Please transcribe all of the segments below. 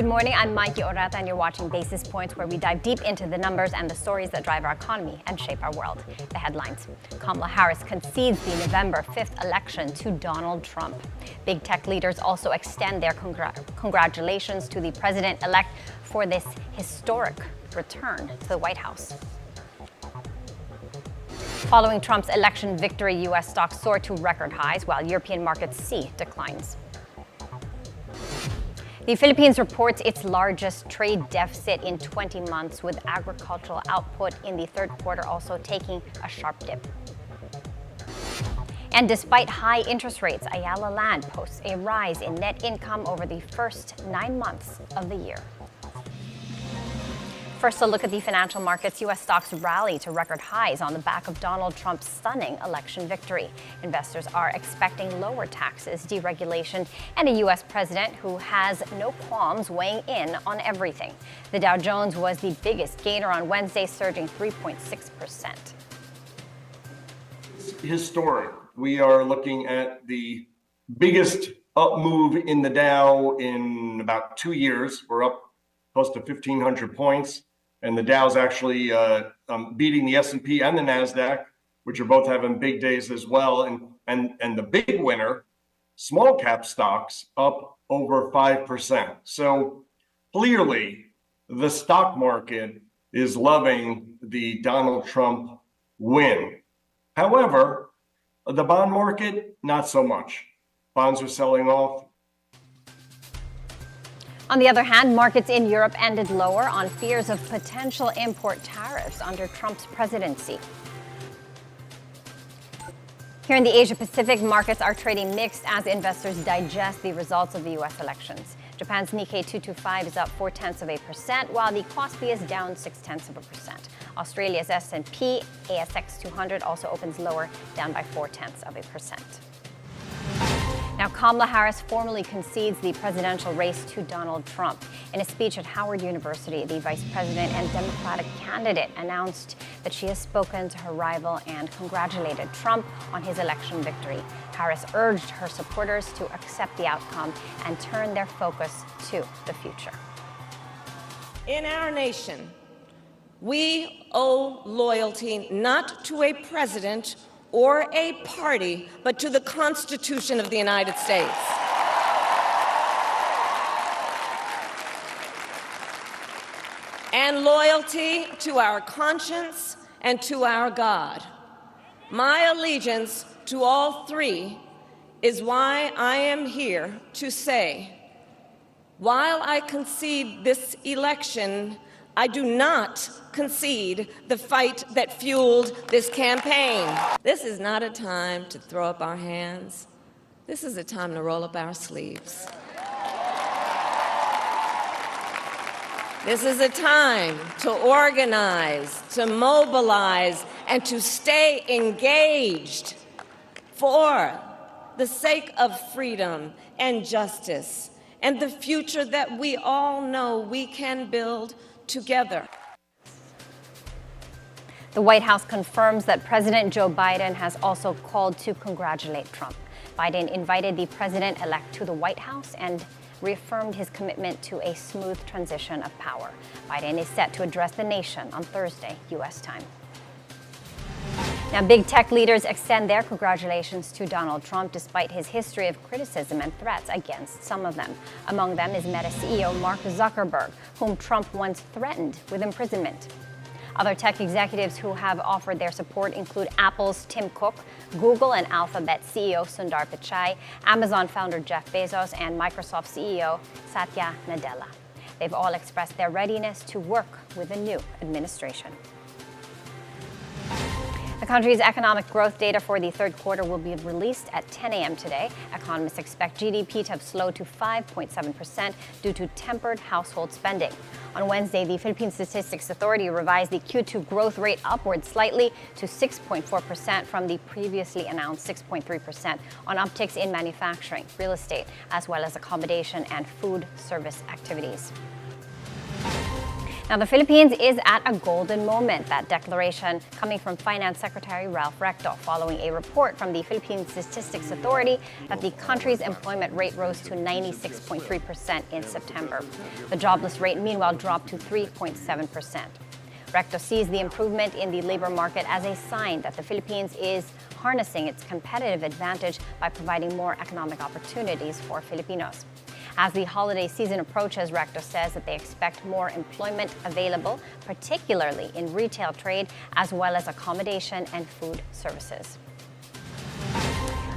Good morning, I'm Maiki Oreta and you're watching Basis Points, where we dive deep into the numbers and the stories that drive our economy and shape our world. The headlines: Kamala Harris concedes the November 5th election to Donald Trump. Big tech leaders also extend their congratulations to the president-elect for this historic return to the White House. Following Trump's election victory, U.S. stocks soar to record highs, while European markets see declines. The Philippines reports its largest trade deficit in 20 months, with agricultural output in the third quarter also taking a sharp dip. And despite high interest rates, Ayala Land posts a rise in net income over the first 9 months of the year. First, a look at the financial markets. U.S. stocks rally to record highs on the back of Donald Trump's stunning election victory. Investors are expecting lower taxes, deregulation, and a U.S. president who has no qualms weighing in on everything. The Dow Jones was the biggest gainer on Wednesday, surging 3.6%. It's historic. We are looking at the biggest up move in the Dow in about 2 years. We're up close to 1,500 points. And the Dow's actually beating the S&P and the NASDAQ, which are both having big days as well. And the big winner, small cap stocks, up over 5%. So clearly, the stock market is loving the Donald Trump win. However, the bond market, not so much. Bonds are selling off. On the other hand, markets in Europe ended lower on fears of potential import tariffs under Trump's presidency. Here in the Asia-Pacific, markets are trading mixed as investors digest the results of the U.S. elections. Japan's Nikkei 225 is up 0.4%, while the Kospi is down 0.6%. Australia's S&P ASX 200 also opens lower, down by 0.4%. Now, Kamala Harris formally concedes the presidential race to Donald Trump. In a speech at Howard University, the vice president and Democratic candidate announced that she has spoken to her rival and congratulated Trump on his election victory. Harris urged her supporters to accept the outcome and turn their focus to the future. In our nation, we owe loyalty not to a president or a party, but to the Constitution of the United States. And loyalty to our conscience and to our God. My allegiance to all three is why I am here to say, while I concede this election, I do not concede the fight that fueled this campaign. This is not a time to throw up our hands. This is a time to roll up our sleeves. This is a time to organize, to mobilize, and to stay engaged for the sake of freedom and justice and the future that we all know we can build together. The White House confirms that President Joe Biden has also called to congratulate Trump. Biden invited the president-elect to the White House and reaffirmed his commitment to a smooth transition of power. Biden is set to address the nation on Thursday, U.S. time. Now, big tech leaders extend their congratulations to Donald Trump despite his history of criticism and threats against some of them. Among them is Meta CEO Mark Zuckerberg, whom Trump once threatened with imprisonment. Other tech executives who have offered their support include Apple's Tim Cook, Google and Alphabet CEO Sundar Pichai, Amazon founder Jeff Bezos, and Microsoft CEO Satya Nadella. They've all expressed their readiness to work with the new administration. The country's economic growth data for the third quarter will be released at 10 a.m. today. Economists expect GDP to have slowed to 5.7% due to tempered household spending. On Wednesday, the Philippine Statistics Authority revised the Q2 growth rate upward slightly to 6.4% from the previously announced 6.3% on upticks in manufacturing, real estate, as well as accommodation and food service activities. Now, the Philippines is at a golden moment. That declaration coming from Finance Secretary Ralph Recto following a report from the Philippine Statistics Authority that the country's employment rate rose to 96.3% in September. The jobless rate, meanwhile, dropped to 3.7%. Recto sees the improvement in the labor market as a sign that the Philippines is harnessing its competitive advantage by providing more economic opportunities for Filipinos. As the holiday season approaches, Recto says that they expect more employment available, particularly in retail trade, as well as accommodation and food services.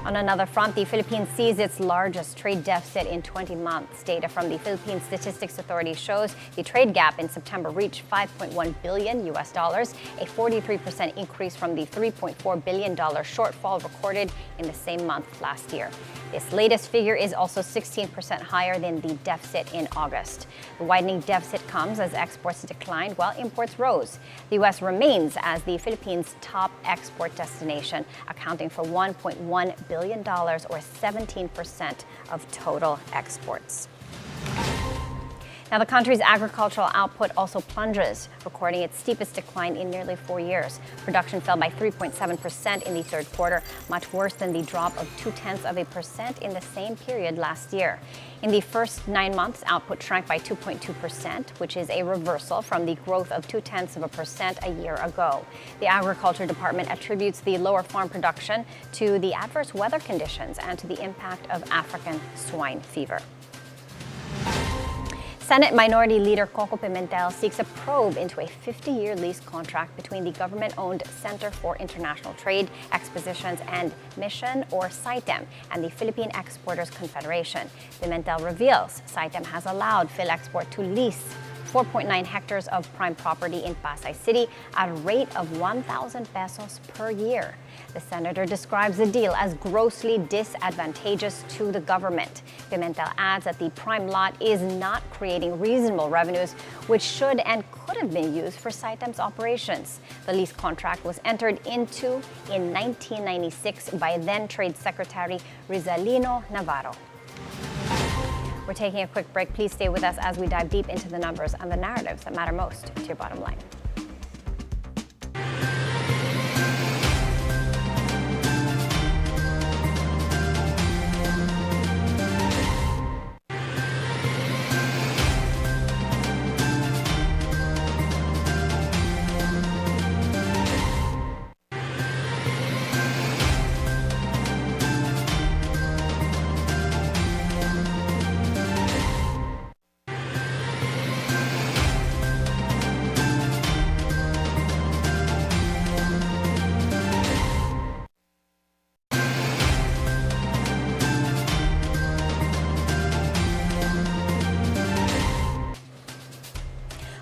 On another front, the Philippines sees its largest trade deficit in 20 months. Data from the Philippine Statistics Authority shows the trade gap in September reached $5.1 billion, a 43% increase from the $3.4 billion shortfall recorded in the same month last year. This latest figure is also 16% higher than the deficit in August. The widening deficit comes as exports declined while imports rose. The U.S. remains as the Philippines' top export destination, accounting for $1.1 billion or 17% of total exports. Now, the country's agricultural output also plunges, recording its steepest decline in nearly 4 years. Production fell by 3.7% in the third quarter, much worse than the drop of 0.2% in the same period last year. In the first 9 months, output shrank by 2.2%, which is a reversal from the growth of 0.2% a year ago. The Agriculture Department attributes the lower farm production to the adverse weather conditions and to the impact of African swine fever. Senate Minority Leader Coco Pimentel seeks a probe into a 50-year lease contract between the government-owned Center for International Trade, Expositions and Mission, or CITEM, and the Philippine Exporters Confederation. Pimentel reveals CITEM has allowed PhilExport to lease 4.9 hectares of prime property in Pasay City at a rate of 1,000 pesos per year. The senator describes the deal as grossly disadvantageous to the government. Pimentel adds that the prime lot is not creating reasonable revenues, which should and could have been used for CITEM's operations. The lease contract was entered into in 1996 by then Trade Secretary Rizalino Navarro. We're taking a quick break. Please stay with us as we dive deep into the numbers and the narratives that matter most to your bottom line.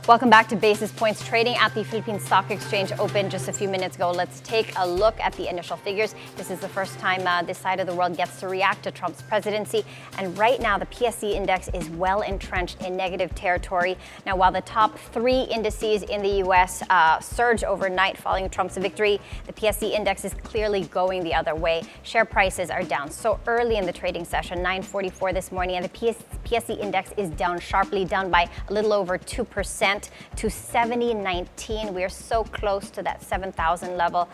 Welcome back to Basis Points Trading. At the Philippine Stock Exchange opened just a few minutes ago. Let's take a look at the initial figures. This is the first time this side of the world gets to react to Trump's presidency. And right now, the PSE index is well entrenched in negative territory. Now, while the top 3 indices in the U.S. Surged overnight following Trump's victory, the PSE index is clearly going the other way. Share prices are down so early in the trading session, 9:44 this morning, and the PSE index is down sharply, down by a little over 2%. To 70.19. We are so close to that 7,000 level.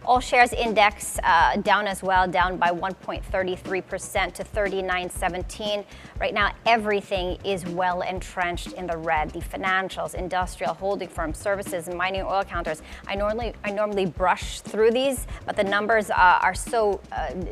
All shares index down as well, down by 1.33% to 39.17. Right now, everything is well entrenched in the red. The financials, industrial, holding firms, services, and mining oil counters. I normally brush through these, but the numbers are so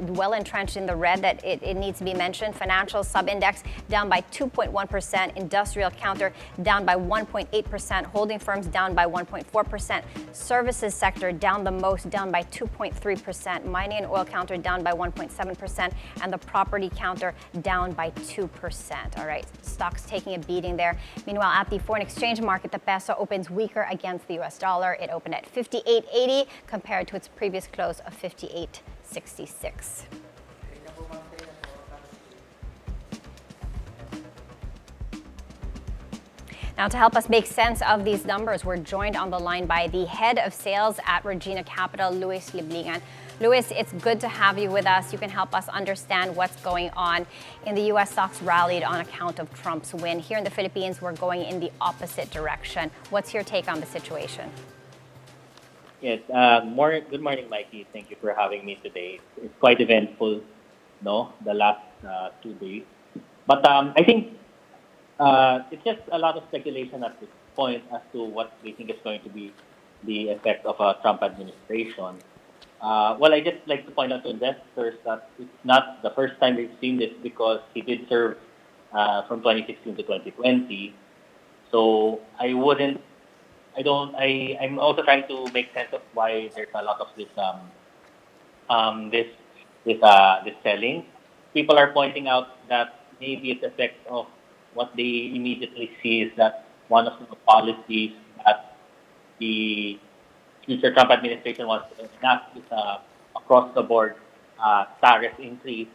well entrenched in the red that it needs to be mentioned. Financial sub-index down by 2.1%. Industrial counter down by 1.8%, holding firms down by 1.4%, services sector down the most, down by 2.3%, mining and oil counter down by 1.7%, and the property counter down by 2%. All right, stocks taking a beating there. Meanwhile, at the foreign exchange market, the peso opens weaker against the US dollar. It opened at 58.80 compared to its previous close of 58.66. Now, to help us make sense of these numbers, we're joined on the line by the head of sales at Regina Capital, Luis Liblingan. Luis, it's good to have you with us. You can help us understand what's going on. In the U.S., stocks rallied on account of Trump's win. Here in the Philippines, we're going in the opposite direction. What's your take on the situation? Yes, good morning, Mikey. Thank you for having me today. It's quite eventful, no, the last 2 days. But I think it's just a lot of speculation at this point as to what we think is going to be the effect of a Trump administration. Well, I just like to point out to investors that it's not the first time we've seen this because he did serve from 2016 to 2020. So I'm also trying to make sense of why there's a lot of this selling. People are pointing out that maybe it's effect of what they immediately see is that one of the policies that the future Trump administration wants to enact is across the board tariff increase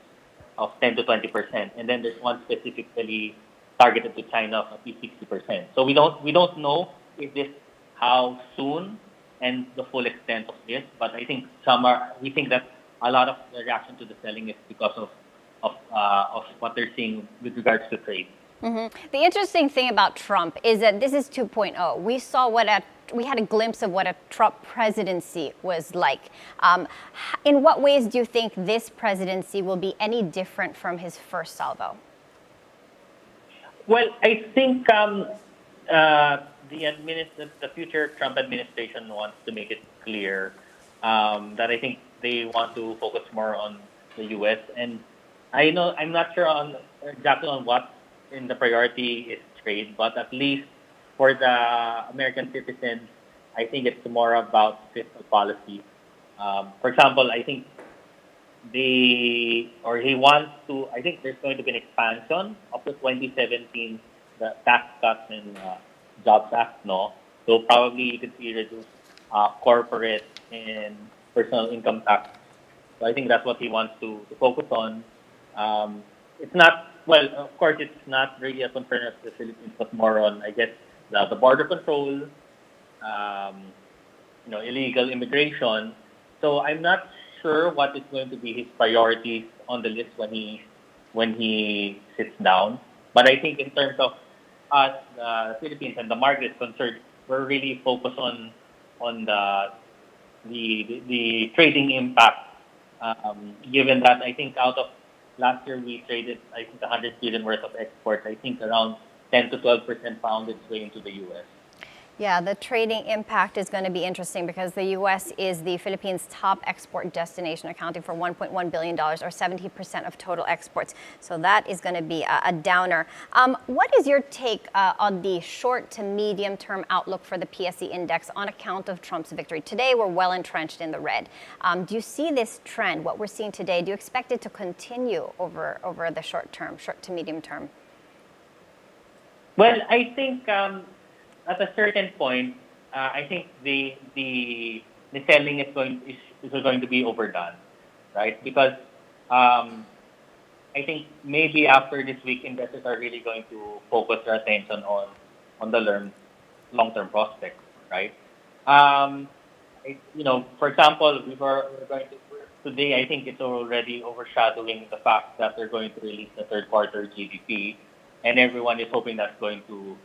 of 10 to 20%, and then there's one specifically targeted to China of at least 60%. So we don't know if this how soon and the full extent of this, but I think we think that a lot of the reaction to the selling is because of what they're seeing with regards to trade. Mm-hmm. The interesting thing about Trump is that this is 2.0. We had a glimpse of what a Trump presidency was like. In what ways do you think this presidency will be any different from his first salvo? Well, I think the future Trump administration wants to make it clear that I think they want to focus more on the U.S. And I'm not sure exactly on what in the priority is trade, but at least for the American citizens, I think it's more about fiscal policy. For example, I think he wants to. I think there's going to be an expansion of the 2017 the Tax Cuts and Jobs Act, no. So probably you could see reduced corporate and personal income tax. So I think that's what he wants to focus on. It's not, well, of course, it's not really a concern of the Philippines, but more on, I guess, the border control, illegal immigration. So I'm not sure what is going to be his priorities on the list when he sits down. But I think in terms of us, the Philippines and the market is concerned, we're really focused on the trading impact. Given that I think out of last year we traded 100 billion worth of exports. I think around 10 to 12% found its way into the U.S. Yeah, the trading impact is going to be interesting because the U.S. is the Philippines' top export destination, accounting for $1.1 billion or 70% of total exports. So that is going to be a downer. What is your take on the short to medium term outlook for the PSE index on account of Trump's victory? Today, we're well entrenched in the red. Do you see this trend, what we're seeing today, do you expect it to continue over the short to medium term? Well, I think at a certain point, I think the selling is going to be overdone, right? Because I think maybe after this week, investors are really going to focus their attention on the long-term prospects, right? For example, today, I think it's already overshadowing the fact that they're going to release the third quarter GDP, and everyone is hoping that's going to,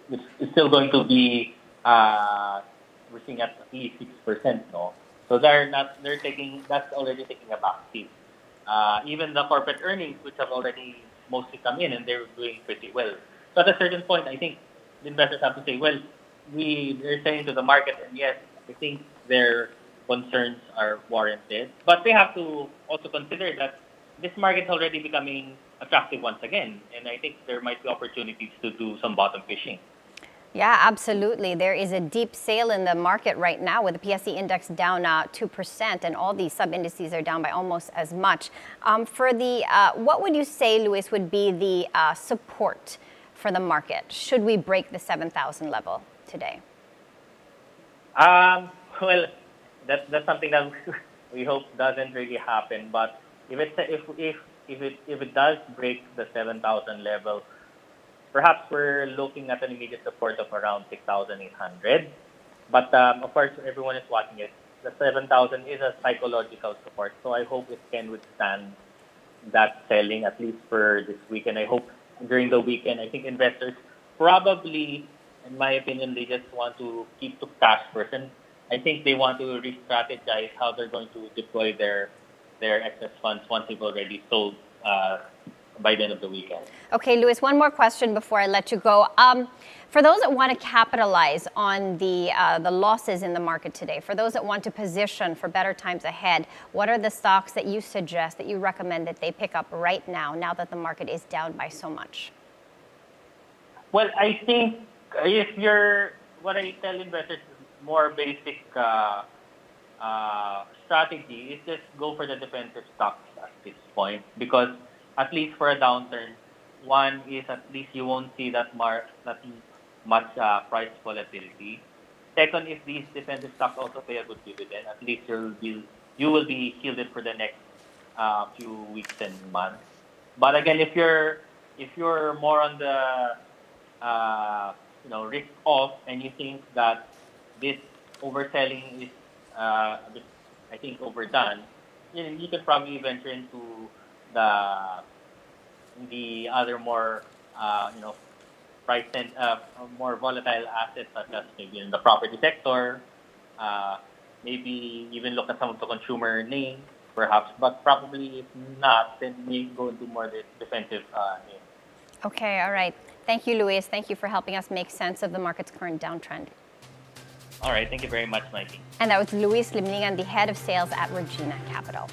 it's still going to be we're seeing at least 6%, no. So that's already taking a back seat. Even the corporate earnings, which have already mostly come in, and they're doing pretty well. So at a certain point, I think the investors have to say, well, they're saying to the market, and yes, I think their concerns are warranted, but they have to also consider that this market is already becoming attractive once again, and I think there might be opportunities to do some bottom fishing. Yeah, absolutely. There is a deep sale in the market right now with the PSE index down 2%, and all these sub-indices are down by almost as much. What would you say, Luis, would be the support for the market? Should we break the 7,000 level today? Well, that's something that we hope doesn't really happen. But if it does break the 7,000 level, perhaps we're looking at an immediate support of around 6,800. But of course, everyone is watching it the 7,000 is a psychological support. So I hope it can withstand that selling at least for this weekend. I hope during the weekend, I think investors probably, in my opinion, they just want to keep to cash first. And I think they want to re-strategize how they're going to deploy their excess funds once they've already sold by the end of the weekend. Okay, Luis, one more question before I let you go. For those that want to capitalize on the losses in the market today, for those that want to position for better times ahead, what are the stocks that you suggest, that you recommend that they pick up right now that the market is down by so much? Well, I think what I tell investors is more basic strategy is just go for the defensive stocks at this point, because at least for a downturn, one is at least you won't see that much price volatility. Second, if these defensive stocks also pay a good dividend, at least you will be shielded for the next few weeks and months. But again, if you're more on the risk off, and you think that this overselling is a bit, I think, overdone, you could probably venture into the other more more volatile assets, such as maybe in the property sector, maybe even look at some of the consumer names, perhaps. But probably if not, then we go into more defensive names. Okay, all right. Thank you, Luis. Thank you for helping us make sense of the market's current downtrend. All right. Thank you very much, Maiki. And that was Luis Limningan, the head of sales at Regina Capital.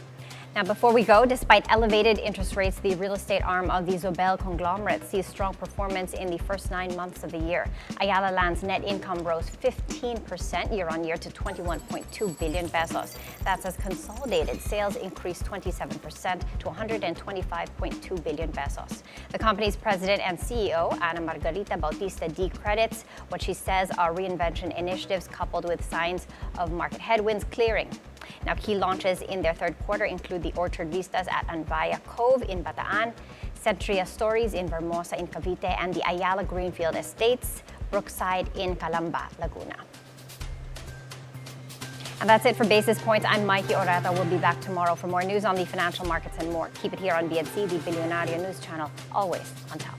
Now, before we go, despite elevated interest rates, the real estate arm of the Zobel conglomerate sees strong performance in the first 9 months of the year. Ayala Land's net income rose 15% year-on-year to 21.2 billion pesos. That's as consolidated sales increased 27% to 125.2 billion pesos. The company's president and CEO, Ana Margarita Bautista, credits what she says are reinvention initiatives coupled with signs of market headwinds clearing. Now, key launches in their third quarter include the Orchard Vistas at Anvaya Cove in Bataan, Centria Stories in Vermosa in Cavite, and the Ayala Greenfield Estates, Brookside in Calamba, Laguna. And that's it for Basis Points. I'm Maiki Oreta. We'll be back tomorrow for more news on the financial markets and more. Keep it here on BNC, the Bilyonaryo news channel, always on top.